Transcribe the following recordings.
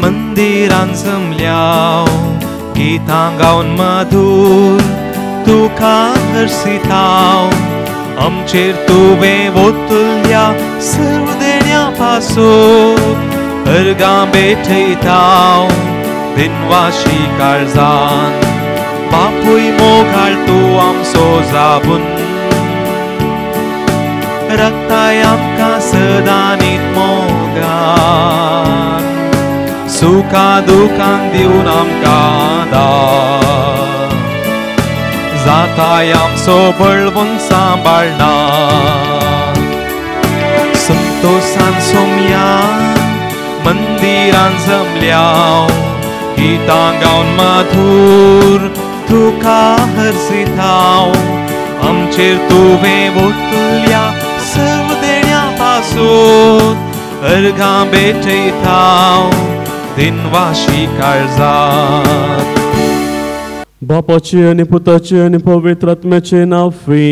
मंदिरान जमल्याव गितां गावन मधुर तुका हरसिताव आमचेर तुवें ओतुल्या सर्व देण्या पासून अर्गां बेठयताव दिनवाशी काळजान बापूय मोगाळ तूं आमचो जाबून रक्ताय आमकां सदां नीत मोगान सुखा दुखान दिवन आमकां दान जाताय आमचो बळवून सांबाळना संतोषान सोमया मंदिरान जमल्याव गितां गावन मधुर तुका हरसिताव आमचेर तुवें ओतुल्या सर्व देण्या पासून अर्गां बेठयताव दिनवाशी काळजान बापाचे आनी पुताचे आनी पवित्र आत्म्याचे नांवे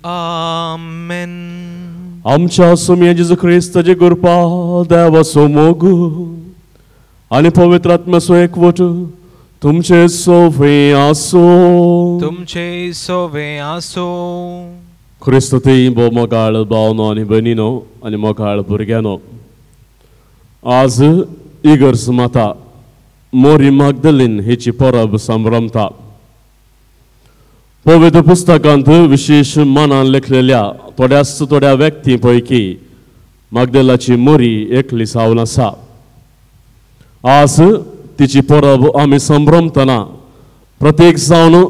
आमेन. आमच्या सोम्या जेजू क्रिस्ताचे कृपा देवाचो मोग आनी पवित्र आत्म्याचो एकवट तुमचे सोवे आसो. तुमचे सोवे आसो. क्रिस्त ते मोगाळ भावनो आनी भयणीनो आनी मोगाळ भुरग्यानो, आज इगर्ज माता मोरी मागदलीन हिची परब संभ्रमता. पवित्र पुस्तकांत विशेष मानान लेखलेल्या थोड्या व्यक्ती पैकी मागदलाची मोरी एकली जावन आसा. आज तिची परब आमी संभ्रमतना प्रत्येक जावन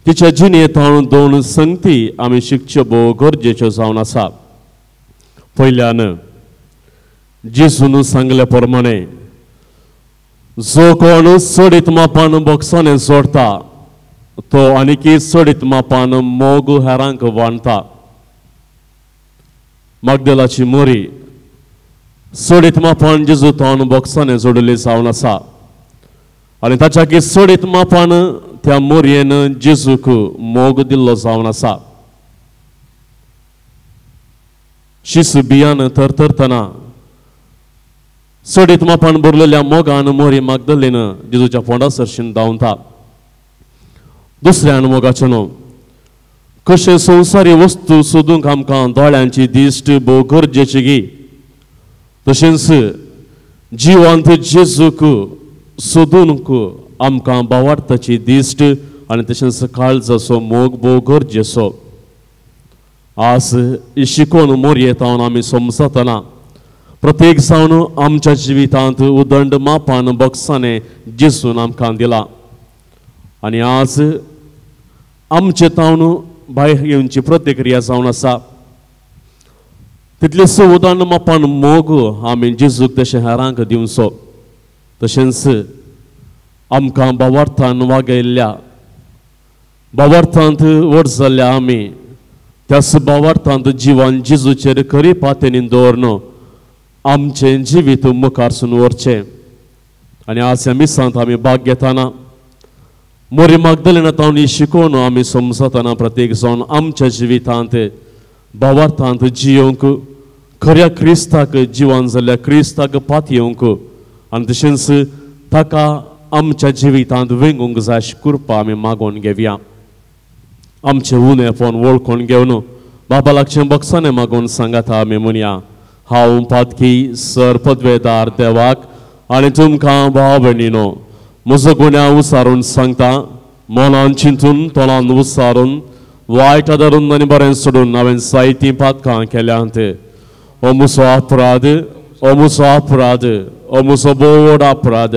तिच्या जिणेंतावन दोन संगती आमी शिकच्यो भोव गरजेच्यो जावन आसा. पयल्यान जेजून सांगले प्रमाणे जो कोण सडीत मापान बोक्साने जोडता तो आनीकी सडीत मापान मोग हेरांक वांडटा. मागदलाची मोरी सडीत मापान जेजू तावन बोक्साने जोडली जावन आसा आनी ताच्या की सडीत मापान त्या मोरयेन जेजूक मोग दिल्लो जावन आसा. शिस बियान तरतना सडीत मापान भरलेल्या मोगान मोरी मागदलीन जेजूच्या फोंडा सरशीन धांवता. दुसऱ्यान मोगाचेनो कशे संवसारी वस्तू सोदूंक आमकां दोळ्यांची दिश्ट भोव गरजेची गी, तशेंच जिवांत जेजूक सोदूंक आमकां भावार्थाची दिश्ट आनी तशेंच काळजाचो मोग भोव गरजेचो. आज ही शिकोवन मोरयेतावन आमी समजतना प्रत्येक जावन आमच्या जिवितांत उदंड मापान बक्षाने जेजून आमकां दिला आनी आज आमचे तावन भायर येवची प्रतिक्रिया जावन आसा. तितलेसो उदंड मापान मोग आमी जेजूक तशें हेरांक दिवचो. तशेंच आमकां भावार्थान वागयल्ल्या भावार्थांत व्हड जाल्ल्या आमी त्याच भावार्थांत जिवान जेजूचेर खरी पातेनी दवरन आमचें जिवीत मुखारसून व्हरचें. आनी आज ह्या मिसांत आमी भाग घेताना मोरी मागदलीनातावन ही शिकोवन आमी समजतना प्रत्येक जावन आमच्या जिवितांत भावार्थांत जियोंक खऱ्या क्रिस्ताक जिवान जाल्ल्या क्रिस्ताक पातयेवंक आनी तशेंच ताका आमच्या जिवितांत वेंगूंक जाय अशी कृपा आमी मागोवन घेवया. आमचें उणेपण वळखून घेवन बाबा लागचें बक्षाने मागोवन सांगाता आमी म्हणया, हांव पातकी सर पदवेदार देवाक आनी तुमकां भाव भयणीनो म्हजो गुन्यांव उसारून सांगता. मनान चिंतून तोंडान उसारून वायट धरून आनी बरें सोडून हांवें जायतीं पातकां केल्यांत. हो म्हजो अपराध, हो म्हजो अपराध, हो म्हजो भोव व्हड अपराध.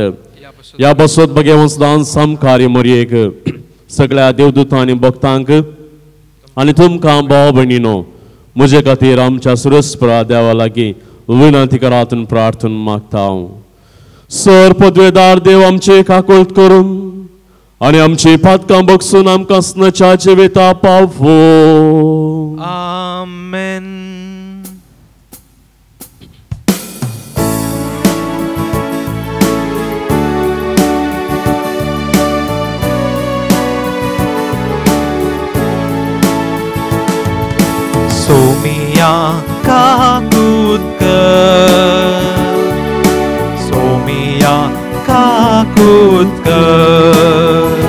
ह्या बसत बगे वचदान समकारी मोरयेक सगळ्या देवदूतां आनी भक्तांक आनी तुमकां भाव भयणीनो म्हजे खातीर आमच्या सुरस्परा देवा लागीं विनंती करातून प्रार्थना मागता हांव. सर पदवेदार देव आमचे काकुळट करून आनी आमची पातकां बगसून आमकां स्नच्या जिविता पावो. आमेन. सोमिया काकुळट कर, सोमिया सोमिया काकुत कर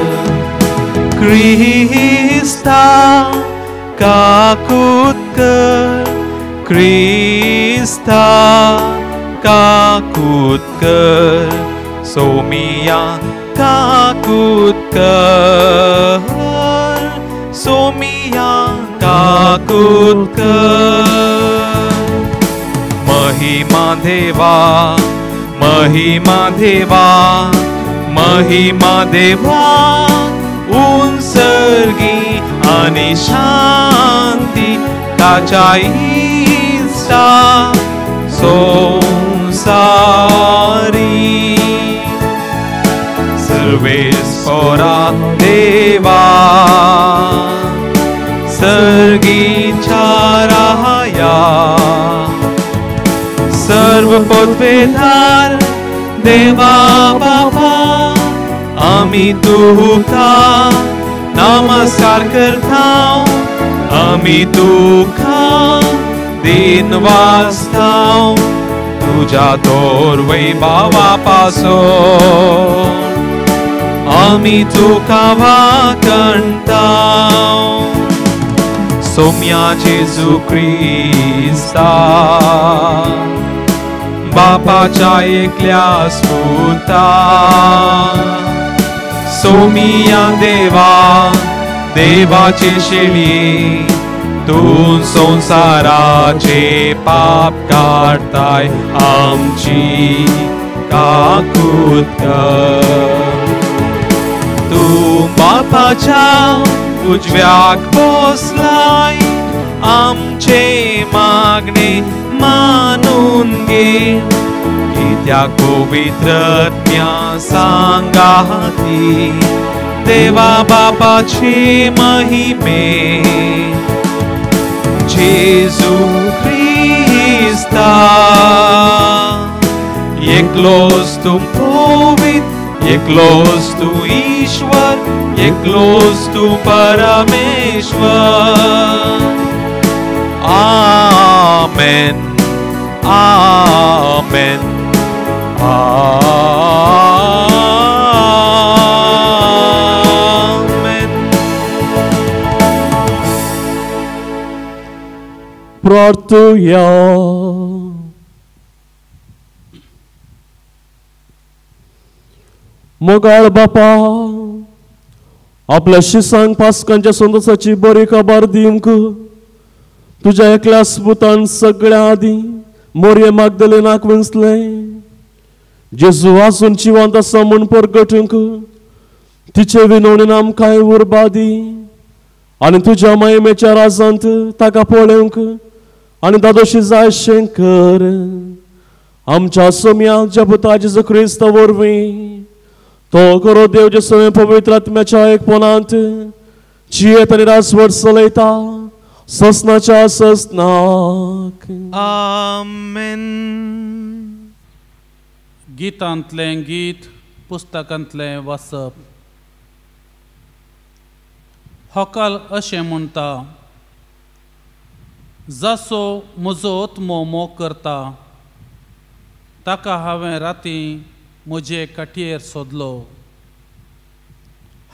क्रिस्ता काकुत कर क्रिस्ता काकुत कर सोमिया काकुत कर सोमिया काकुत कर महिमा देवा महिमा देवा महिमा देवा उन्सर्गी आणि शांती काचाईसा संसारी सर्वेश्वरा देवा सर्गीच्या राया सर्व पदवेदार देवा बाबा आम्ही तुका नमस्कार करता आम्ही तुका दिन वाजताव तुझ्या दोर वैभवापासून आम्ही तुका वाकणताव सोम्या जेजू ख्रिस्ता बापाच्या एकल्या स्फुरता सोमिया देवा देवाचे शेळी तू संसाराचे पाप काढताय आमची काकुत कर तू बापाच्या उजव्याक बसलाय आमचे मागणे मानून घे त्या पवित्रज्ञा सांगाती देवा बापाचे महिमे जेजू ख्रिस्ता एकलोच तू पवित्र एकलोच तू ईश्वर एकलोच तू परमेश्वर आमेन आमेन आमेन प्रार्थूया मोगाळ बापा आपल्या शिसांक पासकांच्या संदेशाची बरी खबर दिवंक तुझ्या एकल्या स्पुतान सगळ्या आदी मोरये मागदलेनाक विंचले जेजू वाचून जिवंत आसा म्हूण परगटूंक तिचे विनवणेन आमकां उर्बा दी आनी तुज्या महिमेच्या राजांत ताका पळोवंक आनी दादोशी जायशें कर आमच्या सोम्या ज्या पुता जेजू क्रिस्त वरवीं तो करो देव जे सगळे पवित्र आत्म्याच्या एकपणांत जियेत आनी रासवट चलयता ससनाच्या ससनाक आमेन गीतांतलें गीत पुस्तकांतलें वाचप हकाल अशें म्हणटा जसो म्हजो आत्मो मोग करता ताका हांवें राती म्हजे काटयेर सोदलो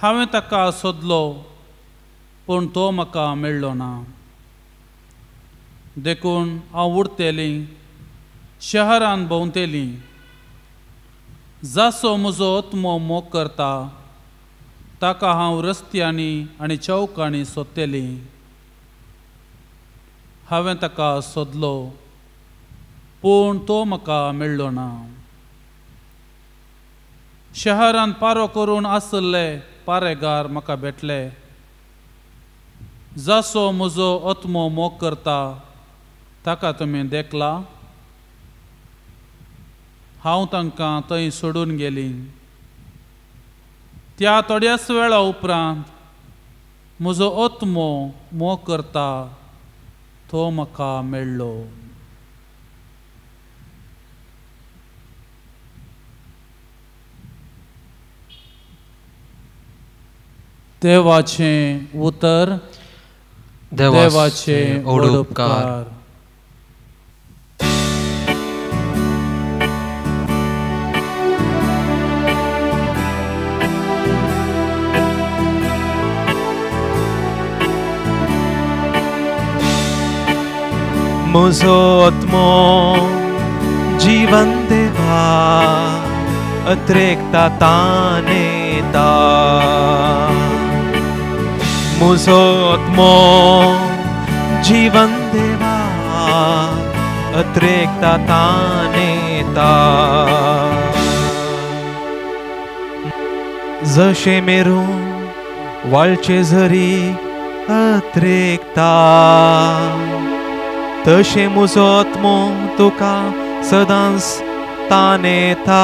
हांवें ताका सोदलो पूण तो म्हाका मेळ्ळो ना देखून हांव उरतेलीं शहरान भोंवतेलीं जासो म्हजो आत्मो मोग करता ताका हांव रस्त्यांनी आनी चौकांनी सोदतेलीं हांवें ताका सोदलो पूण तो म्हाका मेळ्ळो ना शहरान पारो करून आसले पारेगार म्हाका भेटले जासो म्हजो आत्मो मोग करता ताका तुमी देखला हांव तांकां थंय सोडून गेलीं त्या थोड्याच वेळा उपरांत म्हजो आत्मो मोग करता तो म्हाका मेळ्ळो देवाचें उतर देवाचे ओडुपकार म्हजो आत्मो जीवन देवा अत्रेकता तानेता म्हजो आत्मो जीवन देवा अत्रेकता तानेता जशे मेरू वाळचे झरी अत्रेकता तशे म्हजो आत्मो तुका सदांच तानेता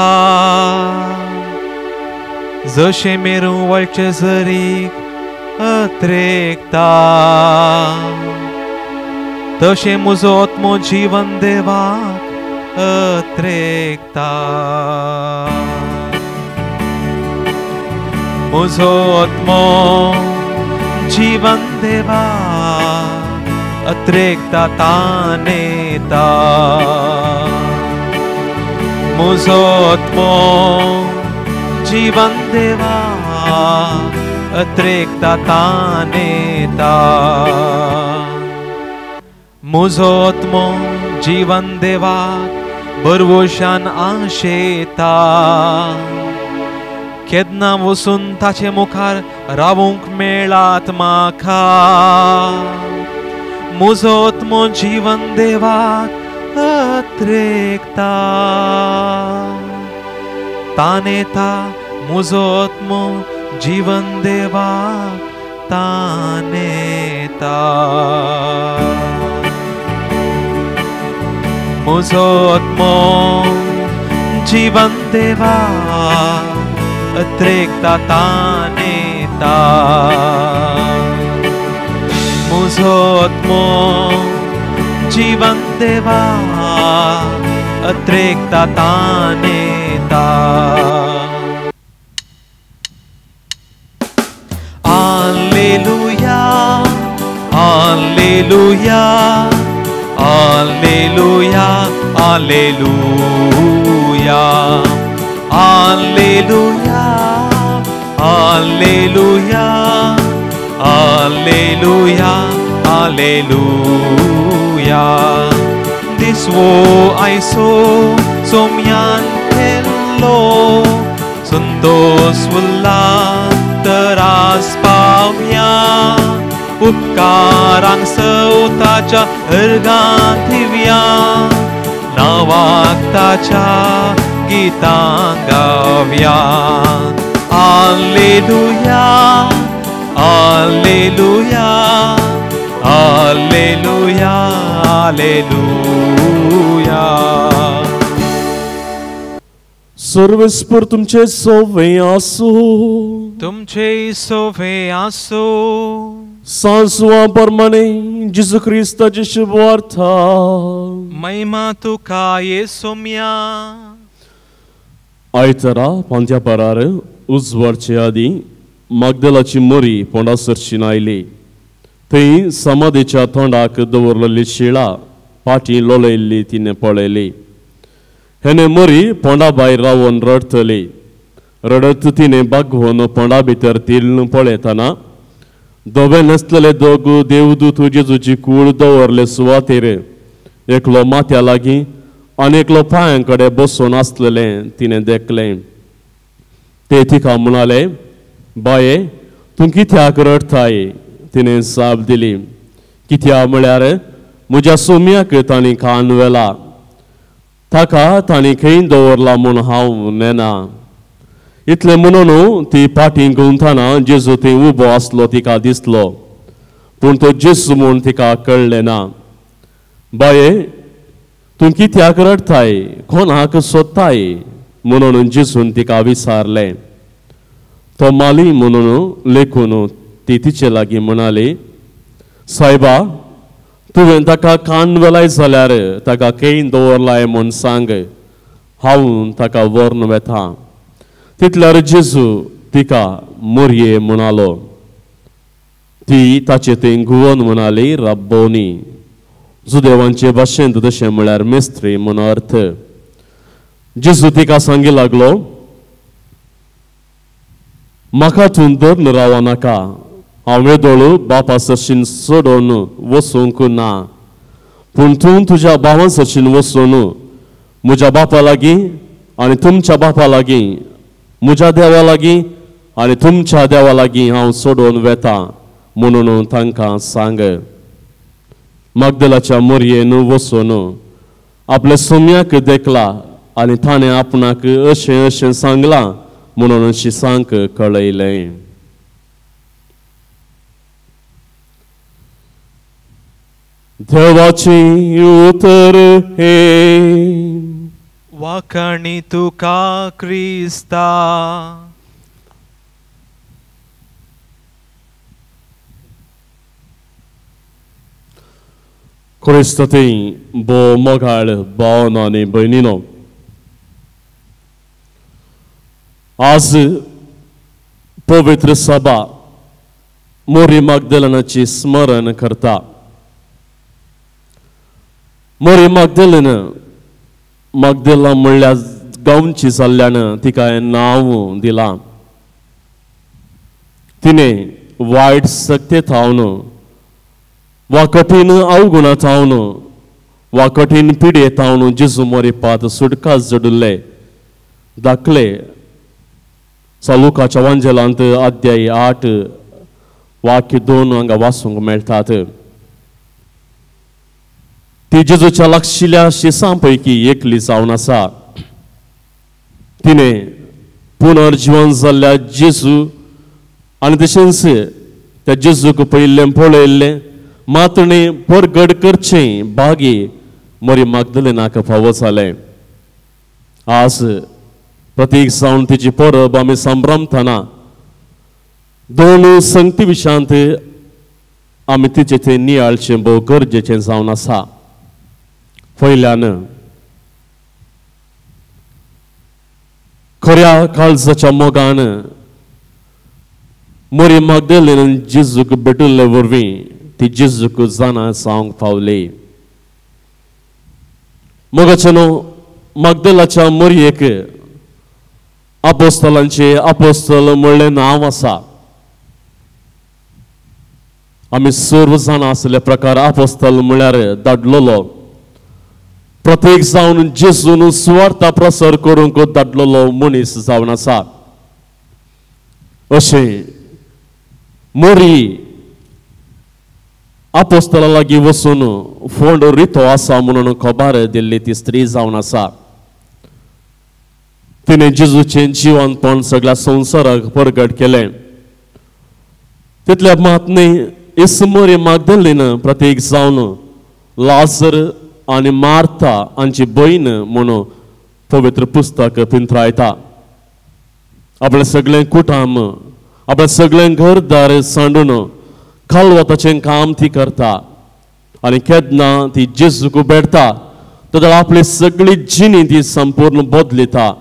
जशे मेरू वाळचे झरीक अत्रेकता तशे म्हजो आत्मो जीवन देवाक अत्रेकता म्हजो आत्मो जीवन देवा अत्रेकता तानेता म्हजो आत्मो जीवन देवा अत्रेकता तानेता म्हजो आत्मो जीवन देवाक बरवशान आशेता केन्ना वचून ताचे मुखार रावूंक मेळात म्हाका म्हजो आत्मो जीवन देवाक अत्रेकता तानेता म्हजो आत्मो जीवन देवाक तानेता म्हजो आत्मो जीवन देवाक अत्रेकता तानेता म्हजो आत्मो जीवन देवा अत्रेकता तानेता Alleluia, Alleluia, Alleluia, Alleluia, Alleluia, Alleluia, Alleluia, Alleluia. This woe I saw, somyan hello, santos wala तरास पावया उपकारांक सवताच्या अर्गांत थिवया नावाक ताच्या गितां गावया Alleluia, Alleluia, Alleluia, Alleluia. सर्वेस्पर तुमचे सोवे आसो तुमचे सोवे आसो सांसवा परमाने जेजू ख्रिस्ताचे शुभवार्थ महिमा तुका येसोम्या आयतारा पांत्या पारार उजवाडचे आदी मागदलाची मोरी पोंडासरची आयली थंय समाधीच्या तोंडाक दवरलेली शिळा पाटी लोलयल्ली तिने पळयली हेने मोरी पोंडा भायर रावन रडतली रडत तिने बागवून पोंडा भितर तिल्ल पळयतना दोबे नासलेले दोग देवदूत जेजूची कूड दवरले सुवातेर एकलो माथ्या लागीं आनी एकलो पांयां कडेन बसून आसलेले तिने देखले ते तिका म्हणाले बाये तूं कित्याक रडताय तिने जाप दिली कित्याक म्हळ्यार म्हज्या सोम्याक तांणी खाण व्हेला ताका तांणी खंय दवरला म्हूण हांव नेना इतलें म्हणून ती पाटी गुंथाना जेजू थंय उबो आसलो तिका दिसलो पूण तो जेजू म्हूण तिका कळ्ळें ना बाये तूं कित्याक रडताय कोणाक सोदताय म्हणून जेजून तिका विचारलें तो माली म्हणून लेखून ती तिचे लागीं म्हणाली सायबा तुवें ताका कान वेलाय जाल्यार ताका खंय दवरलाय म्हूण सांग हांव ताका व्हरून वेता तितल्यार जेजू तिका मोरये म्हणालो ती ताचे थंय घुंवोन म्हणाली रब्बोनी जुदेवांचे भाशेंत तशें म्हळ्यार मेस्त्री म्हूण अर्थ जेजू तिका सांगी लागलो म्हाका तूं धरून रावो नाका हांव वेदोळ बापा सरशीन सोडून वचूंक ना पूण तूं तुज्या भावां सरशीन वचून म्हज्या बापा लागीं आनी तुमच्या बापा लागीं म्हज्या देवा लागीं आनी तुमच्या देवा लागीं हांव सोडून वेता म्हणून तांकां सांग. मगदलाच्या मोरयेन वचून आपल्या सोम्याक देखला आनी ताणें आपणाक अशें अशें सांगलां म्हणून शिसांक कळयलें. देवाची उतर हे. वाखाणी तुका क्रिस्ता. क्रिस्तती बो मोगाळ भावन आनी भयणीनो, आज पवित्र सभा मोरी मगदलेनाची स्मरण करता. मोरी मगदला म्हणल्यार गांवची जाल्ल्यान तिका हें नांव दिलां. तिणें वायट सक्तेतावन वा कठीण अवगुणातावन वा कठीण पिडेतावन जेजू मोरिपात सुटका जडुल्ले दाखले. लुकाच्या वांजेलांत अध्याय 8 वाक्य 2 हांगा वाचूंक मेळटात. ती जेजूच्या लागशिल्ल्या शिसां पैकी एकली जावन आसा. तिणें पुनर्जीवन जाल्ल्या जेजू आनी तशेंच त्या जेजूक पयिल्लें पळयल्लें मातणे परगट करचें बागी मोरी मगदलेनाक फावो जालें. आज प्रतीक जावन तिची परब आमी संभ्रमतना दोन संगती विशांत आमी तिचे थंय नियाळचें भोव गरजेचें जावन आसा. पयल्यान खऱ्या काळजाच्या मोगान मोरी मगदलेन जेजूक भेटुल्ले वरवीं ती जेजूक जाणा जावंक पावली. मोगाचेनो मगदलाच्या मोरयेक आपोस्तलांचे आपोस्तल म्हणलें नांव आसा. आमी सर्व जाणा आसले प्रकार आपोस्तल म्हळ्यार धाडलोलो, प्रत्येक जावन जेजून सुवार्ता प्रसार करूंक धाडलोलो मनीस जावन आसा. अशें मोरी आपोस्तला लागीं वचून फोंड रितो आसा म्हणून खबर दिल्ली ती स्त्री जावन आसा. तिणें जेजूचें जिवनपण सगळ्या संवसाराक परगट केलें. तितल्या मातनी मोरी मगदलेन प्रत्येक जावन लाजर आनी मार्था हांची भयण म्हणून पवित्र पुस्तक पिंत्रायता. आपलें सगळें कुटुंब आपलें सगळें घरदार सांडून खालवताचें काम ती करता आनी केन्ना ती जेजूक भेटता तेन्ना आपली सगळी जिणी ती संपूर्ण बदलिता.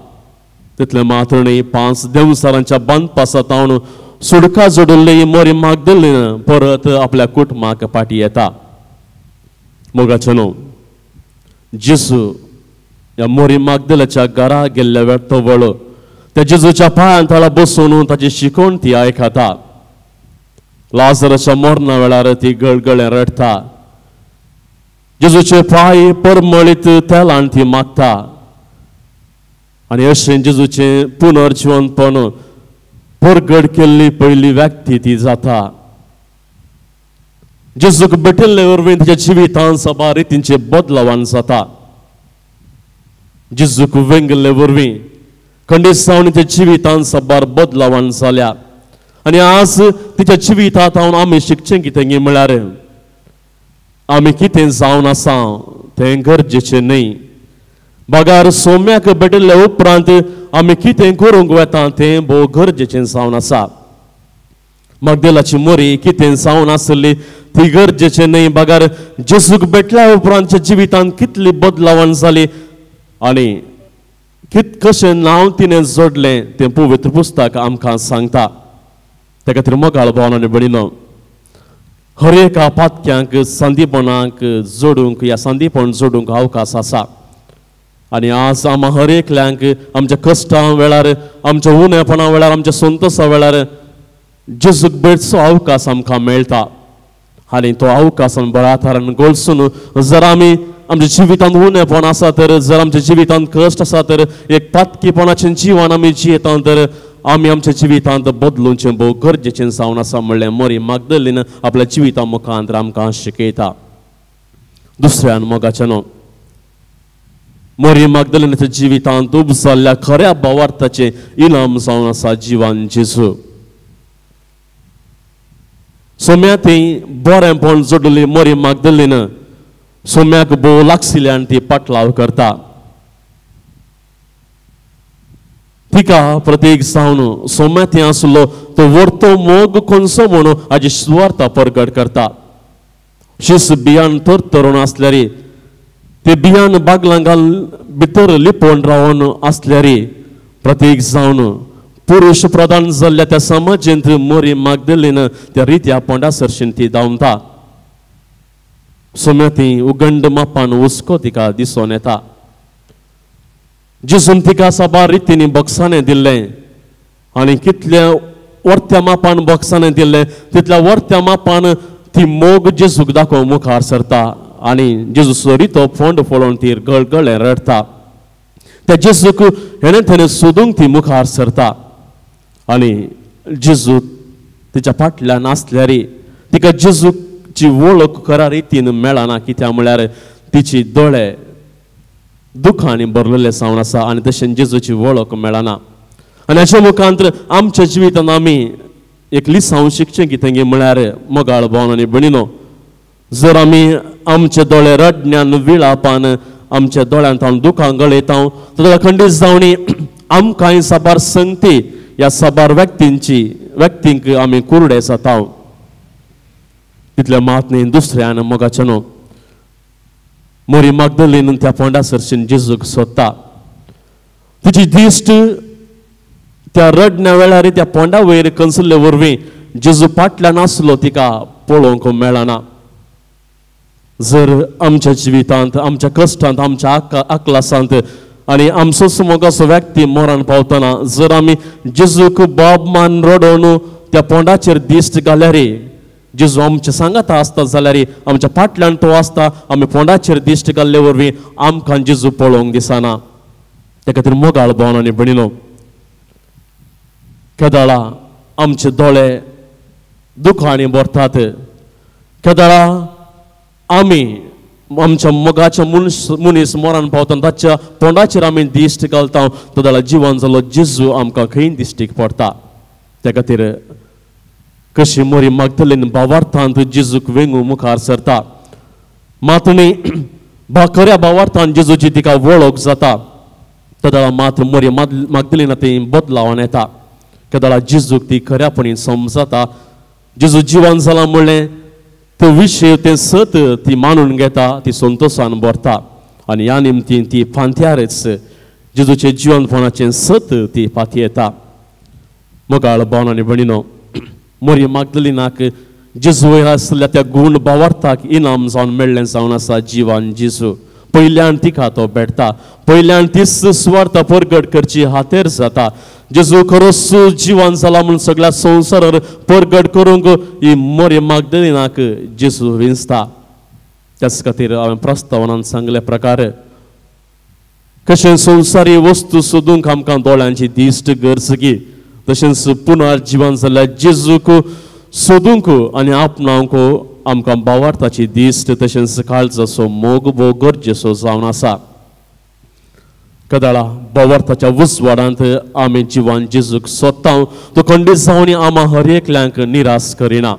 तितले मातणी 5 देवसारांच्या बांदपासातावन सुडका जोडुल्ली मोरी मगदलेन परत आपल्या कुटुंबाक पाटी येता. मोगाचेनो जेजू ह्या मोरी मगदलाच्या घरा गेल्ल्या वेळ तो वळ त्या जेजूच्या पांयां तळा बसून ताची शिकवण ती आयकता. लाजराच्या मरणा वेळार ती गळगळें रडता. जेजूचे पांय परमळीत तेलान ती मागता आनी अशें जेजूचें पुनर्जीवनपण परगट केल्ली पयली व्यक्ती ती जाता. जेजूक भेटिल्ले वरवीं तिच्या जिवितांत सबा रितींचे बदलावण जाता. जेजूक वेंगल्ले वरवीं खंडीत जावन तिच्या जिवितांत सबार बदलावण जाल्या. आनी आज तिच्या जिवितांत हांव आमी शिकचें कितें म्हळ्यार आमी कितें जावन आसा तें गरजेचें न्ही. बागार सोम्याक भेटिल्ले उपरांत आमी कितें करूंक वेता तें भोव गरजेचें जावन आसा. मगदलाची मोरी कितें जावन आसली ती गरजेचें न्ही. बागार जेजूक भेटल्या उपरांतच्या जिवितांत कितली बदलावण जाली आनी कशें नांव तिणें जोडलें तें पवित्र पुस्तक आमकां सांगता. त्या खातीर मोगाळ भावन आनी भयणीनो, हर एका पातक्यांक संदीपणाक जोडूंक ह्या संदीपण जोडूंक अवकाश आसा. आनी आज आम हर एकल्यांक आमच्या कश्टां वेळार आमच्या उणेपणा वेळार आमच्या संतोशा वेळार जेजूक भेटचो अवकाश आमकां मेळटा. आनी तो अवकाश आमी बऱ्या तरेन गळसून जर आमी आमच्या जिवितांत उणेपण आसा तर जर आमच्या जिवितांत कश्ट आसा तर एक पातकीपणाचें जिवन आमी जियेता तर आमी आमच्या जिवितांत बदलूचें भोव गरजेचें जावन आसा म्हणलें मरी मागदलीन आपल्या जिविता मुखांतर आमकां शिकयता. दुसऱ्यान मोगाचें न्हू, मरी मागदलीनाच्या जिवितांत उबजाल्ल्या खऱ्या भावार्थाचें इनाम जावन आसा जिवान जेजू. सोम्या ती बरेंपण जोडली मरी मागदलीन सोम्याक भोव लागशिल्ल्यान ती पाटलाव करता. तिका प्रत्येक जावन सोम्या थंय आसलो तो व्हरतो मोग खंयचो म्हणून हाजी सुवार्थ प्रगट करता. शीस बियान तर तरुण आसल्यार ते बियान बागलां घाल भितर लिपोवन रावन आसल्यार प्रत्येक जावन पुरुश प्रधान जाल्ल्या त्या समाजेंत मरी मागदलीन त्या रित्या पोंडा सरशीन ती धांवता. सोम्या ती उगंड मापान हुस्को तिका दिसून येता. जेजून तिका साबार रितींनी बक्षानें दिल्लें आनी कितल्या वर्त्या मापान बक्षानें दिल्लें तितल्या वर्त्या मापान ती मोग जेजूक दाखोवन मुखार सरता आनी जेजू सोरी तो फोंड फोडून ती गळगळें रडता. त्या जेजूक हेणें थंय सोदूंक ती मुखार सरता आनी जेजू तिच्या फाटल्यान आसल्यार तिका जेजूची वळख खऱ्या रितीन मेळना. कित्याक म्हळ्यार तिची दोळे दुखांनी भरलेले जावन आसा आनी तशें जेजूची वळख मेळना. आनी हाच्या मुखांतर आमच्या जिवितांत आमी एक लिसांव शिकचें कितें म्हळ्यार मोगाळ भावन आनी भयणीनो, जर आमी आमचे दोळे रडण्यान विळापान आमच्या दोळ्यांत हांव दुखां गळयता जाल्यार खंडीत जावनी आमकांय साबार संगती ह्या साबार व्यक्तींक आमी कुरडे जाता. तितले मात न्ही दुसऱ्यान मोगाचें न्हू, मरी मागदलीन त्या पोंडा सरशीन जेजूक सोदता. तिची दिश्ट त्या रडण्या वेळार त्या पोंडा वयर कंसले वरवीं जेजू फाटल्यान आसलो तिका पळोवंक मेळना. जर आमच्या जिवितांत आमच्या कश्टांत आमच्या आकलासांत आनी आमचोच मोगाचो व्यक्ती मरण पावतना जर आमी जेजूक बाब मान रडोवन त्या पोंडाचेर दिश्ट घाल्यार जेजू आमच्या सांगात आसता जाल्यार आमच्या फाटल्यान तो आसता आमी पोंडाचेर दिश्ट घाल्ले वरवीं आमकां जेजू पळोवंक दिसना. त्या खातीर मोगाळ भावन आनी भयणीनो, केदाळा आमचे दोळे दुखांनी भरतात. केदाळा आमी आमच्या मोगाच्या मनीस मरण पावता ताच्या पोंडाचेर आमी दिश्ट घालता तो जाल्यार जिवन जालो जेजू आमकां खंय दिश्टीक पडटा. त्या खातीर कशी मरी मागदलीन भावार्थांत जेजूक वेंगू मुखार सरता. मातणी खऱ्या भावार्थान जेजूची तिका वळख जाता. केदाळा मात मरी मागदलीन ती बदलावन येता. केदाळा जेजूक ती खऱ्यापणी समजता. जेजू जिवन जाला म्हणलें तो विशय ते सत ती मानून घेता, ती संतोशान भरता आनी ह्या निमतीन ती फांत्यारच जेजूचे जिवनपणाचें सत ती पाती येता. मोगाळ भावन आनी भयणीनो, मरी मागदलीनाक जेजू वयर आसलेल्या त्या गूण भावार्थाक इनाम जावन मेळ्ळें जावन आसा जिवान जेजू. पयल्यान तिका तो भेटता, पयल्यान तीच सुवार्थ प्रगट करची हातेर जाता. जेजू खरोच जिवन जाला म्हूण सगळ्या संवसारार प्रगट करूंक ही मरी मागदलीनाक जेजू विंचता. त्याच खातीर हांवें प्रस्तावनांत सांगले प्रकार कशें संवसारी वस्तू सोदूंक आमकां दोळ्यांची दिश्ट गरजगी, तशेंच पुनर्जीवन जाल्ल्या जेजूक सोदूंक आनी आपणावंक आमकां भावार्थाची दिश्ट तशेंच काळजाचो मोग भोव गरजेचो जावन आसा. केदाळा भावार्थाच्या उजवाडांत आमी जिवान जेजूक सोदता. तो खंडीत जावन आम्हा हर एकल्यांक निराश करिना.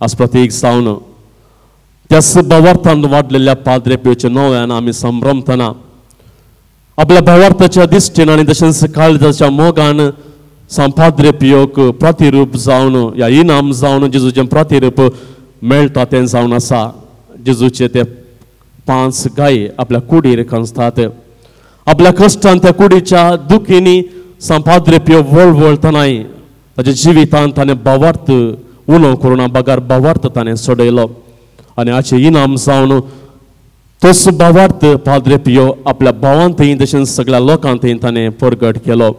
आज प्रत्येक जावन त्याच भावार्थान वाडलेल्या पाद्रे पिवच्या नव्यान आमी संभ्रमतना आपल्या भावार्थाच्या दिश्टीन आनी तशेंच काळजाच्या मोगान संपाद्रे पियोक प्रतिरूप जावन ह्या इनाम जावन जेजूचें प्रतिरूप मेळटा तें जावन आसा. जेजूचे ते 5 गायी आपल्या कुडीर खंजतात. आपल्या कश्टान त्या कुडीच्या दुखींनी संपाद्रे पियो वळवळतनाय ताच्या जिवितांत ताणें भावार्थ उणो करून बागार भावार्थ ताणें सोडयलो आनी हाचें इनाम जावन तोच भावार्थ पाद्रे पियो आपल्या भावांतय तशेंच सगळ्या लोकांतय ताणें प्रगट केलो.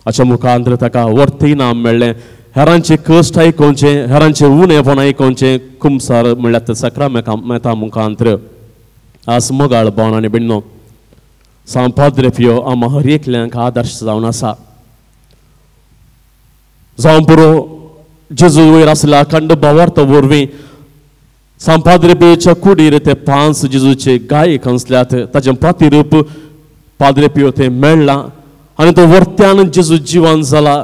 हाच्या मुखांतर ताका वर्थ इनाम मेळ्ळें. हेरांचे कश्ट आयकोवचे हेरांचे ऊन येवण आयकोवचे कुमसार म्हणल्यार सक्रामेता मुखांतर आज मोगाळ बोवणांनी बिण्णो San Padre Pio आम्हा हर एकल्यांक आदर्श जावन आसा जावं पुरो जेजू वयर आसल्या अखंड भावार्थ वरवीं San Padre Pioच्या कुडीर ते 5 जेजूचे गायक आसल्यात ताचें प्रतिरूप Padre Pio ते मेळ्ळां आनी तो वर्त्यान जेजू जिवान जाला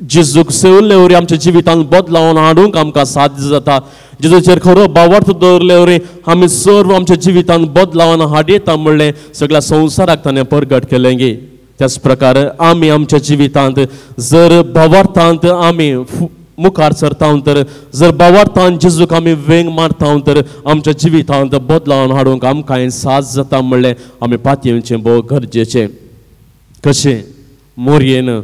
जेजूक सेवल्ले वरी आमच्या जिवितांत बदलावन हाडूंक आमकां साध्य जाता जेजूचेर खरो भावार्थ दवरले वरी आमी सर्व आमच्या जिवितांत बदलावन हाडयता म्हणलें सगळ्या संवसाराक ताणें परगट केलें गे त्याच प्रकार आमी आमच्या जिवितांत जर भावार्थांत आमी मुखार सरता तर जर भावार्थांत जेजूक आमी वेंग मारता तर आमच्या जिवितांत बदलावन हाडूंक आमकां साथ जाता म्हणलें आमी पातयेवचें भोव गरजेचें कशें मोरयेन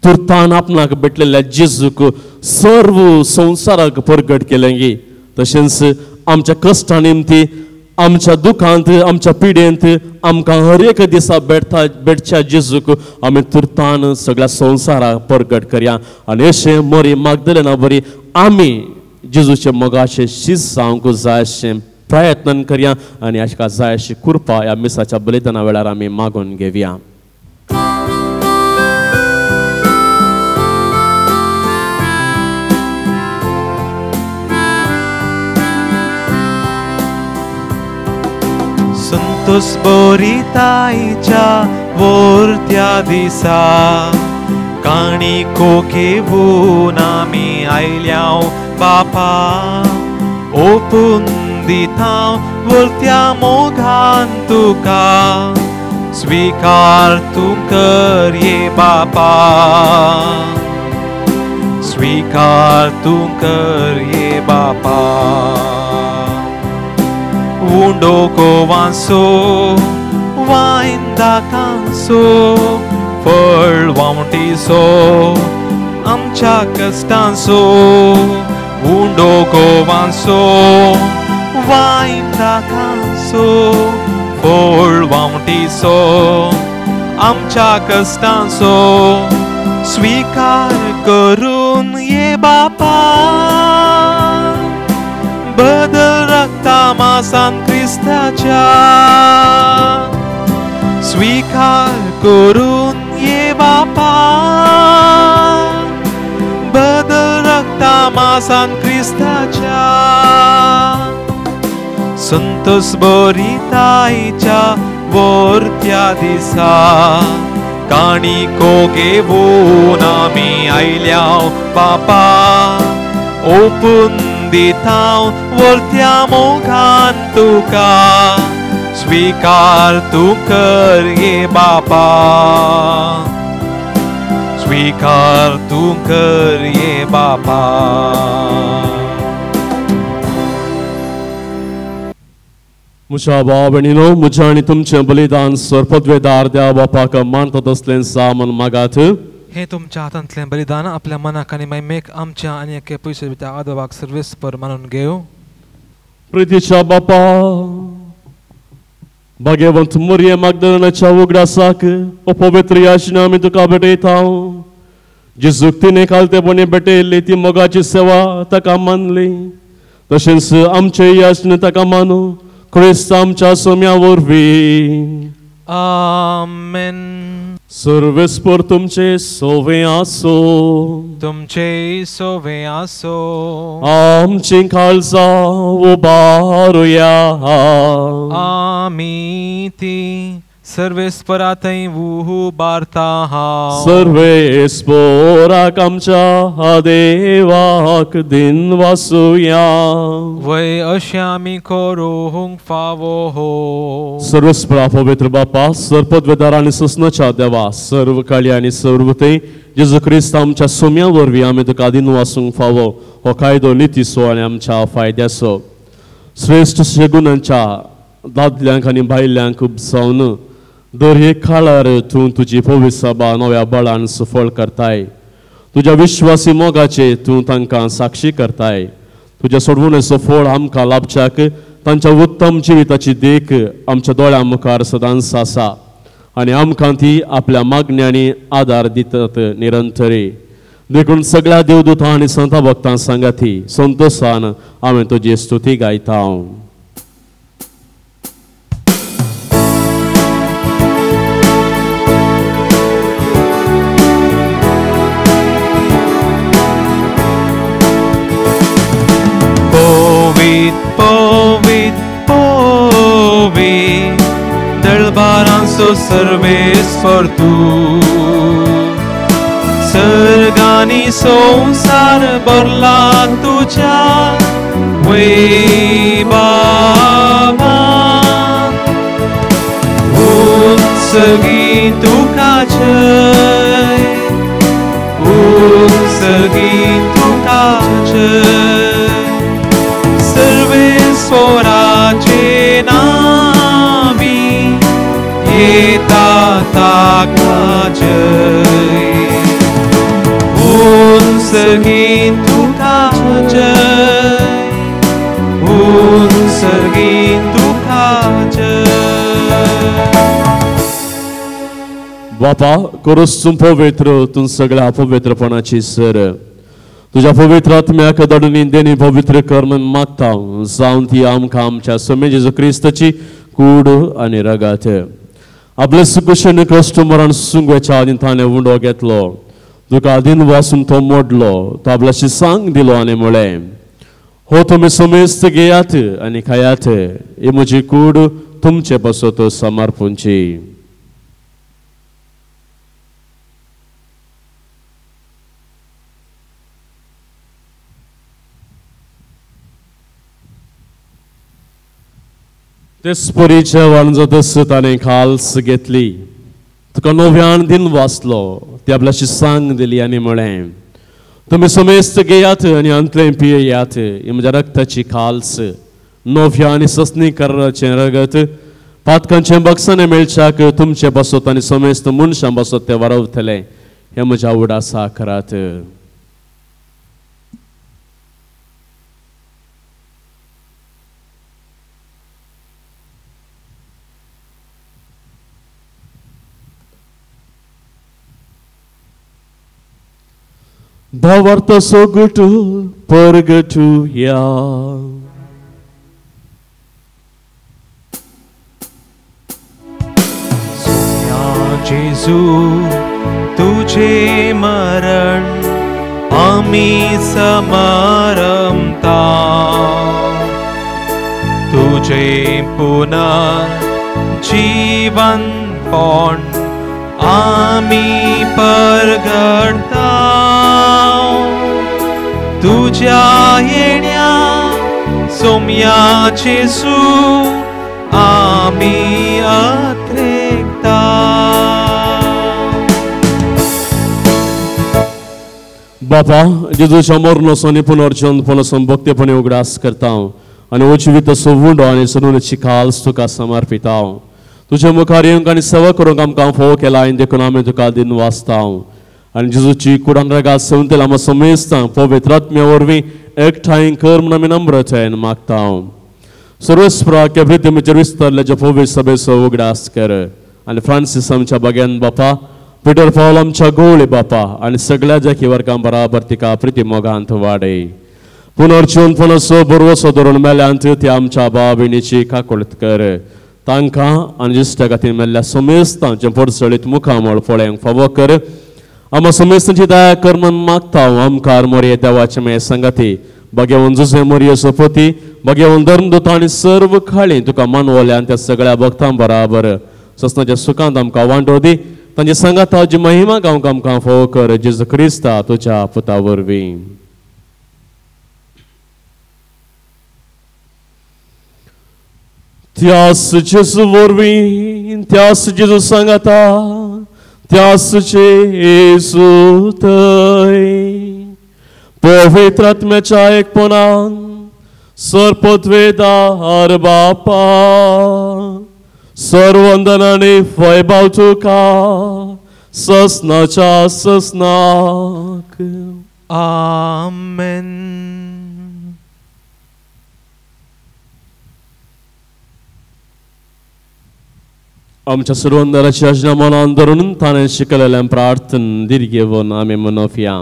तुर्तान आपणाक भेटलेल्या जेजूक सर्व संवसाराक परगट केलें गे तशेंच आमच्या कश्टां निमती आमच्या दुखांत आमच्या पिडेंत आमकां हर एक दिसा भेटच्या जेजूक आमी तुर्तान सगळ्या संवसाराक परगट करया आनी अशें मोरी मागदलेना बरी आमी जेजूचे मोगाचें शीस जावंक जाय अशें प्रयत्न करया आनी हाका जाय अशी कृपा ह्या मिसाच्या बलिदाना वेळार आमी मागून घेवया संतोष बोरिताईच्या वरत्या दिसा काणी घेवून आमी आयल्याव बापा ओपून दिता वरत्या मोगान तुका स्वीकार तूं कर ये बापा स्वीकार तूं कर ये बापा Undo covanso, wainda canso, fölvamtiso, amcha castanso. Undo covanso, wainda canso, fölvamtiso, amcha castanso. Svikar karun ye bapa. बदल रक्तामासान ख्रिस्ताच्या स्वीकार करून ये बापा बदल रक्तामासान ख्रिस्ताच्या संतोष बोरिताईच्या वरत्या दिसा काणी घेवून आमी आयल्याव बापा ओपून दिता वरत्या मोगान तुका स्वीकार तूं कर ये बापा स्वीकार तूं कर ये बापा म्हज्या भाव भयणीनो म्हजें आनी तुमचें बलिदान सर्पद्वेदार देवा बापाक मानतात असलें सामन मागात हे तुमच्या हातांतलें बलिदान आपल्या मनाक आनी मायमेक आमच्या आनी एके पयशे भितर आदोवाक सर्वेस्पर मानून घेव प्रितीच्या बापा भाग्यवंत मोरये मागदलेनाच्या उगडासाक अपवित्र याचना आमी तुका भेटयता जेजूक तिणें कालतेपणी भेटयल्ली ती मोगाची सेवा ताका मानली तशेंच आमचे याचना ताका मानू क्रिस्त आमच्या सोम्या वरवीं आमेन सर्वेस्पर तुमचे सोवे आसो तुमचे सोवे आसो आमची काळजा उबारुया आमी ती सर्वेस्परा थंय उबारता सर्वेस्पराक आमच्या देवाक दिन वासुया वय अशें आमी करूंक फावो हो सर्वेस्परा पवित्र बापा सर्पद्वेदार आनी ससनाच्या देवा सर्व काळी आनी सर्वते जेजू क्रिस्त आमच्या सोम्या वरवीं आमी तुका दिन वासूंक फावो हो कायदो नितीसो आनी आमच्या फायद्याचो श्रेष्ठ शेगुणांच्या दादल्यांक आनी बायल्यांक उपसावन दर एक काळार तूं तुजी पवित्र सभा नव्या बळान सफळ करताय तुज्या विश्वासी मोगाचे तूं तांकां साक्षी करताय तुज्या सोडवणेचो फळ आमकां लाभच्याक तांच्या उत्तम जिविताची देख आमच्या दोळ्यां मुखार सदांच आसा आनी आमकां ती आपल्या मागण्यांनी आदार दितात निरंतरी देखून सगळ्या देवदूतां आनी संत भक्तां सांगाती संतोषान हांवें तुजी स्तुती गायता. Dălbaranțo सर्वेश्वर तू सर्गानी संसार भरला तुझ्या वैभवान. उंच गीत तुका जय, उंच गीत तुका जय. सर्वेश्वराचे नावी येता ताका जय. उंच गीत तुका जय, उंच गीत तुका जय. बापा करूस तूं पवित्र, तूं सगळ्या अपवित्रपणाची सर. तुझ्या पवित्र आत्म्याक धाडून देणी पवित्र कर म्हूण मागता. जावन ती आमकां आमच्या स्वामी जेजू क्रिस्ताची कूड आनी रगत. आपले सुकुशेन कश्ट मरण सुंगवेच्या आदीं ताणें उंडो घेतलो. तुका आदीन वासून तो मोडलो, तो आपल्याशी सांग दिलो आनी म्हळें, हो तुमी समेस्त घेयात आनी खायात, ही म्हजी कूड तुमचे पासत समर्पूंची. तेच परीच्या वाणजतस ताणें खाल्स घेतली. तुका नव्यान दिन वाचलो, ती आपल्याशी सांग दिली आनी म्हळें, तुमी समेस्त घेयात आनी अंतलें पियेयात, ही म्हज्या रक्ताची खाल्स, नव्या आनी ससनी करचें रगत, पातकांचें बक्षाने मेळच्याक तुमचे बसत आनी समेस्त मनशां बसत ते वारवतले, हें म्हज्या उडासा करात. Bavarta sogutu purgatu ya. Saumya जेजू तुझे मरण आम्ही समरमता, तुझे पुनर्जीवन पण आम्ही परगडता. तुझ्या येण्या सोम्या जेजू आम्ही अत्रेकता. बापा जेजूच्या मरणाचो पुनर्जन्मपणाचो भक्तीपणे उगडास करता आनी उजवीत सोवुंडो आनी सनुची खाल्स तुका समर्पिता. तुझ्या मुखार येवंक आनी सेवा करूंक आमकां फोव केला आनी देखून आमी तुका दिन वाचता. आनी जेजूची कुडान रगात सेवंतला आमकां समेस्तां पवित्र आत्म्या वरवीं एकठांय कर म्हूण आमी नम्रतायेन मागता. सर्वेस्परा प्रितीमेचेर विस्तारल्याच्या पवित्र सभेचो उगडास कर. आनी फ्रांसीस आमच्या बाग्यान बापा, पिटर पॉल आमच्या गोवळे बापा आनी सगळ्या जाकी वर्गां बराबर तिका प्रिती मोगांत वाडय. पुनर्जीवनपणाचो बरोसो धरून मेल्यांत ती आमच्या भाव भयणीची काकुळट कर. तांकां आनी जिश्टा खातीर मेल्ल्या समेस्तांचे पडसळीत मुखामळ पळोवंक फावो कर. आमकां समेस्तांची दया कर म्हूण मागता. आमकार मोरये देवाचे मे संगती भगवान जुसे मोरये सोपती भगवान धर्मदूत आनी सर्व खाळी तुका मानवल्यान त्या सगळ्या भक्तां बराबर ससनाच्या सुखांत आमकां वांटो दी. तांची संगताची महिमा गावंक आमकां फोव कर. जेजू क्रिस्ता तुज्या पुता वरवीं. त्यास जेजू वरवीं, त्यास जेजू सांगता, त्यास जेजू थंय पवित्र आत्म्याच्या एकपणान सरपदवेदार बापा सर्वंदन आनी वैभव तुका ससनाच्या ससनाक. आमेन. आमच्या सर्वंदराची आज्ञा मनान धरून ताणें शिकलेल्या प्रार्थन दीर्घेवन आमी मनोवया.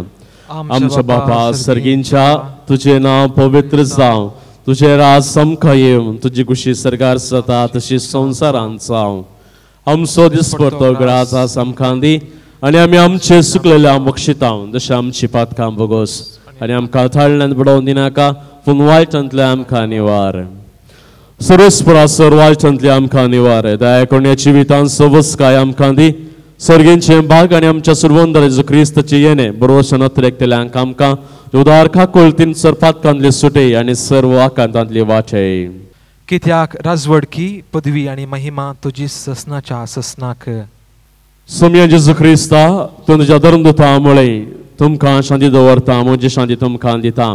आमच्या बापा सर्गींच्या तुझे नाव पवित्र जावं तुझे राज समका येवं तुझी कुशी सरकार जाता तशी संवसारांत जावं आमचो दिसपरतो ग्रास आज आमकां दी आनी आमी आमचे सुकलेल्या मोक्षितांव जशें आमची पातकां बोगोस आनी आमकां थाळ्यान बुडोवन दिनाका पूण वायटांतल्या आमकां निवार सर्वस्परासर वायटांतल्या आमकां निवार दया करून जिवितांत सवस्काय आमकां दी सर्गेंचे भाग आनी आमच्या सुरवंदर जेजू क्रिस्ताचे येणे बरोवशें नतरेकतेल्यांक आमकां उदार काकोळतीन सरपातकांतली सुटे आनी सर्व आकांतांतली वाचे कित्याक राजवडकी पदवी आनी महिमा तुजी ससनाच्या ससनाक सोम्या जेजू क्रिस्ता तूं तुज्या धर्मदुता मुळे तुमकां शांती दवरता म्हजी शांती तुमकां दिता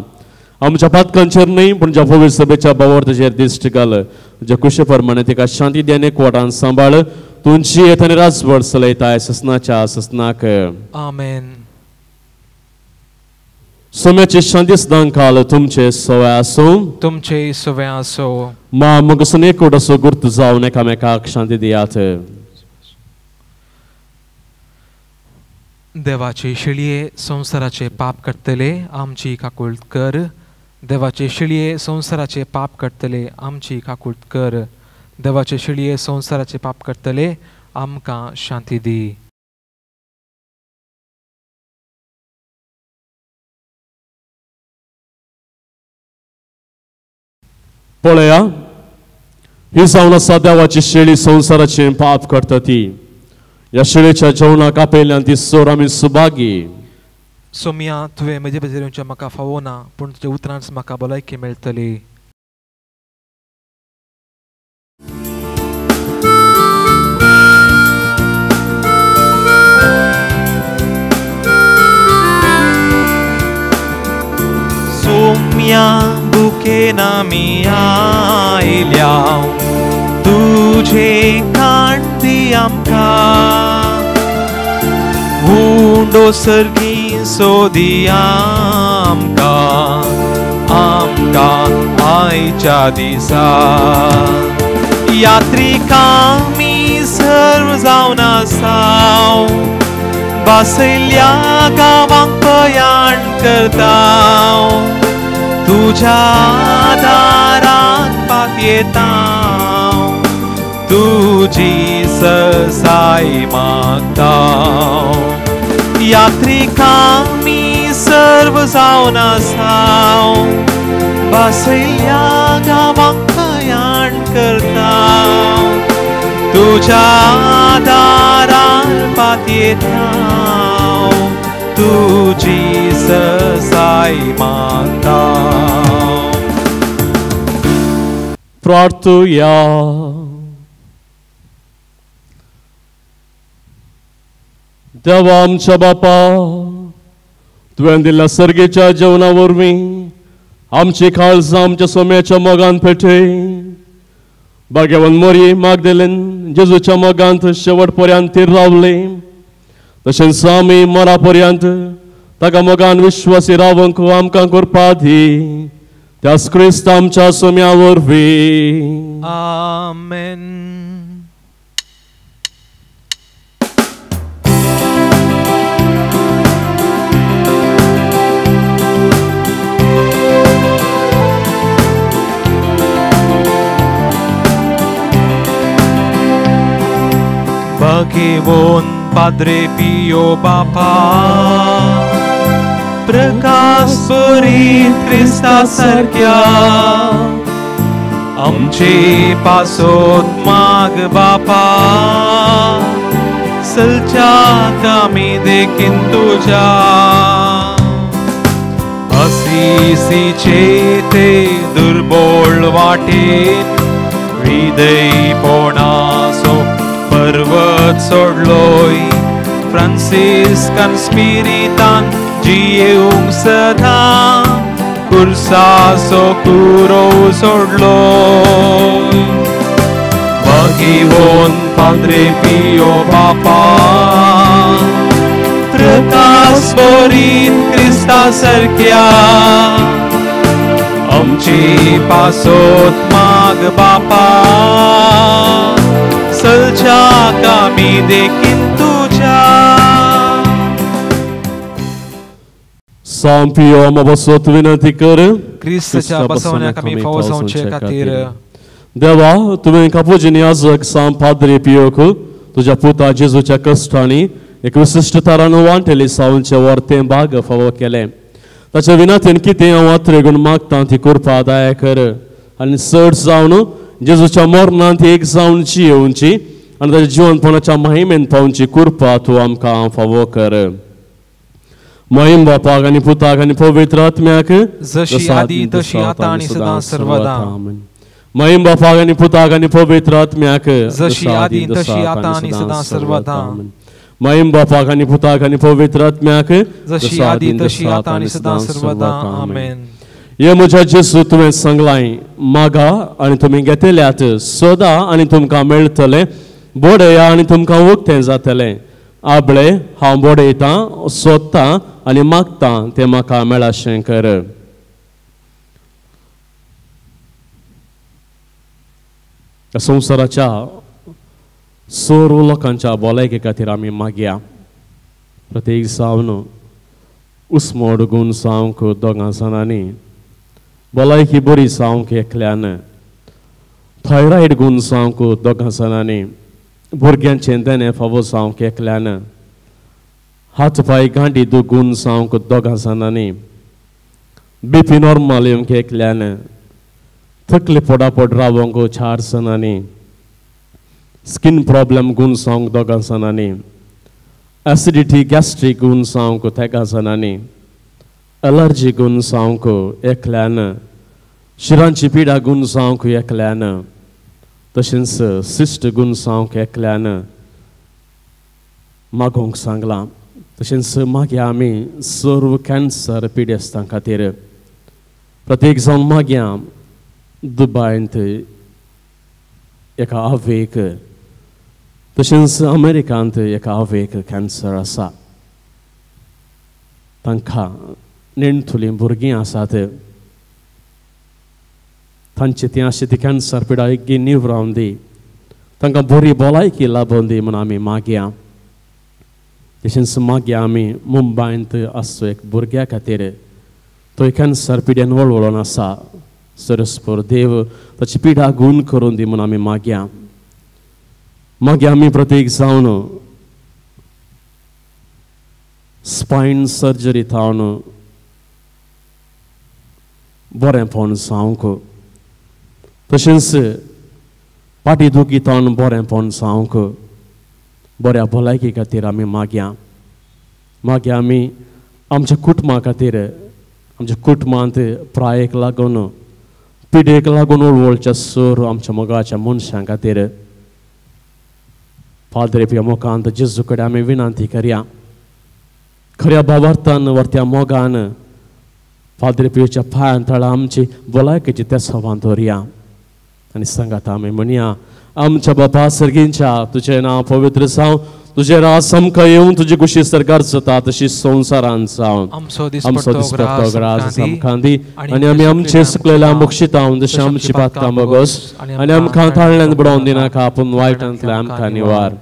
आमच्या पातकांचेर न्हय पूण ज्या पवित्र सभेच्या बावर ताचेर दिश्ट घाल तुज्या कुशे प्रमाणे तिका शांती दी आनी एकवटान सांबाळ तुमची येत आनी राजवड चलयताय ससनाच्या ससनाक आमेन सोम्याची शांती सदां काल तुमचे सवय आसूं तुमचे सवय आसो मा मगसून एकवट असो गुर्त जावन एकामेकाक शांती दियात देवाचे शिळये संसाराचे पाप करतले आमची काकुळट कर देवाचे शिळये संसाराचे पाप करतले आमची काकुळट कर देवाचे शिळये संसाराचे पाप करतले आमकां शांती दी पळया ही जावन आसा देवाची शेळी संसाराचे पाप करता ती या शेळीच्या जेवणाक आपयल्यान ती सोर आमी सुभागी सोम्या तुवें म्हजे बेजेरूंचे म्हाका फावो ना पूण तुज्या उतरांच म्हाका भलायकी मेळटली सोम्या बुकेन आमी आयल्या तुझे कांती आमकां हुंडो सर्गी सोदी आमकां आयच्या दिसा यात्रिकांमी सर्व जावन आसाव बासयल्या गांवांक पयाण करताव तुज्या दारांत पात येताव तुझी ससाय मागताव यात्रिकांमी सर्व जावन आसाव बासयल्या गांवांक पयाण करताव तुज्या दारांत पात येताव तुझी ससाय मागताव प्रार्थुया देवा आमच्या बापा तुवें दिल्ल्या सर्गेच्या जेवणा वरवीं आमची काळजां आमच्या सोम्याच्या मोगान पेटय भाग्यवान मोरी मागदलेन जेजूच्या मोगांत शेवट पर्यंत ती रावले तशेंच आमी मरा पर्यंत ताका मोगान विश्वासी रावंक आमकां करपा दी त्याच क्रिस्त आमच्या सोम्या वरवीं आमेन Bagewon Padre Pio Bapa प्रकाश बरीत Krista सारख्या आमचे पासोत माग बापा सलच्याक आमी देखीन तुज्या असीसीचे ते दुर्बळ वाटेन हृदयपणाचो पर्वत सोडलोय फ्रांसिस्कन स्पिरितान जियेवंक सदा कुर्साचो कुरो सोडलोय Bagewon Padre Pio Bapa प्रकाश बरीत Krista सारख्या आमची पासोत माग बापा सलच्याक आमी देखीन तुज्या साम पियो बसोत विनंती कर क्रिस्ताच्या बसवण्या कमी फावसावचे खातीर देवा तुवें कापुजीन याजक साम पाद्री पियोक तुझ्या पुता जेजूच्या कश्टांनी एक विशिष्ट तरान वांटेली सावनचे वर्तें भाग फावो केले ताच्या विनंतीन कितें हांव वात्रेगून मागता ती कृपा दया कर आनी चड जावन जेजूच्या मरणांत ती एक जावन जियोवची आनी ताच्या जिवनपणाच्या महिमेन पावची कृपा तूं आमकां फावो कर महिम बापाक आनी पुताक आनी पवित्र आत्म्याक जशी आदी तशी आता आनी सदां सर्वदा महिम बापाक आनी पुताक आनी पवित्र आत्म्याक जशी आदी तशी आता आनी सदां सर्वदा महिम बापाक आनी पुताक आनी पवित्र आत्म्याक जशी आदी तशी आता आनी सदां सर्वदा आमेन ये म्हज्या जेजू तुवें सांगलाय मागा आनी तुमी घेतल्यात सोदा आनी तुमकां मेळटले बोडया आनी तुमकां उक्तें जातलें आबळे हांव बोडयतां सोदतां आनी मागतां तें म्हाका मेळाशें कर संवसाराच्या सर्व लोकांच्या भलायके खातीर आमी मागया प्रत्येक सावन उस्मोड गूण सावंक दोगां जाणांनी भलायकी बरी सावंक एकल्यान थायरॉयड गूण सावंक दोगां जाणांनी भुरग्यांचें देणें फावो जावंक एकल्यान हात पाय गांठी दुखून जावंक दोगां जाणांनी बीपी नॉर्मल येवंक एकल्यान थकले पोडापोट रावंक 4 जाणांनी स्किन प्रॉब्लेम गूण जावंक दोगां जाणांनी एसिडिटी गॅस्ट्रीक गूण जावंक तेगा जाणांनी एलर्जी गूण जावंक एकल्यान शिरांची पिडा गूण जावंक एकल्यान तशेंच सिस्ट गूण जावंक एकल्यान मागोवंक सांगलां तशेंच मागया आमी सर्व कॅन्सर पिडेस्तां खातीर प्रत्येक जावन मागया दुबयंत एका आवयक तशेंच अमेरिकांत एका आवयक कॅन्सर आसा तांकां नेणथुलीं भुरगीं आसात तांचे ती अशें ती कॅन्सर पिडा एक निवरावन दी तांकां बरी भलायकी लाभून दी म्हूण आमी मागया तशेंच मागया आमी मुंबयंत आसचो एक भुरग्या खातीर तो कॅन्सर पिड्यान वळवळोन आसा सरस्पर देव ताची पिडा गूण करून दी म्हूण आमी मागया मागया आमी प्रत्येक जावन स्पायन सर्जरी थावन बरेंपण जावंक तशेंच पाटी दुखी थावन बरेंपण जावंक बऱ्या भलायकी खातीर आमी मागया मागया आमी आमच्या कुटुंबा खातीर आमच्या कुटुंबांत प्रायेक लागून पिडेक लागून वळवळच्या सर आमच्या मोगाच्या मनशां खातीर पाद्रे पिया मोगांत जेजू कडेन आमी विनंती करया खऱ्या भावार्थान वर्त्या मोगान पाद्रे पियाच्या पांयां तळा आमची भलायकेची तेसांवां दवरया आनी सांगात आमी म्हणया आमच्या बापा सर्गींच्या तुजें नांव पवित्र जावं तुजें राज आमकां येवन तुजी कुशी सरकार जाता तशी संवसारांत जावं आमचो दिसपट्टो ग्रास आमकां दी आनी आमी आमचे सुकलेल्या मोक्षितांव जशें आमची पातकां बोगोस आनी आमकां ताळ्यान बुडोवन दिनाका पूण वायटांतल्यान आमकां निवार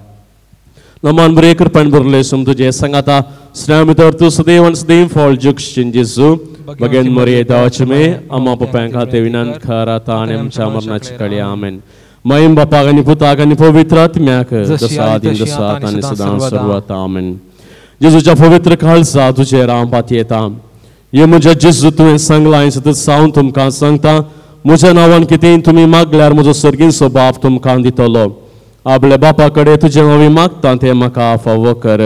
नमान बरे कृपान बरले सम तुजे सांगाता स्नेह तू सदैव आनी सदैव फॉल जुगशीन जेजू बगेन मरिये दावचमे अम्मा पप्पां खातीर विनंत कर आतां आनी आमच्या मरणाचे कळे आमेन महिम बापाक आनी पुताक आनी पवित्र आत्म्याक जसा आदी तसा आनी सदां सर्वत आमेन जेजूच्या पवित्र खालसा तुजेर हांव पात येता ये म्हज्या जेजू तुवें सांगलां सतत सावन तुमकां सांगता म्हज्या नांवान कितेंय तुमी मागल्यार म्हजो सर्गीचो बाप तुमकां दितलो आपल्या बापा कडेन तुजें हांव मागता तें म्हाका फावो कर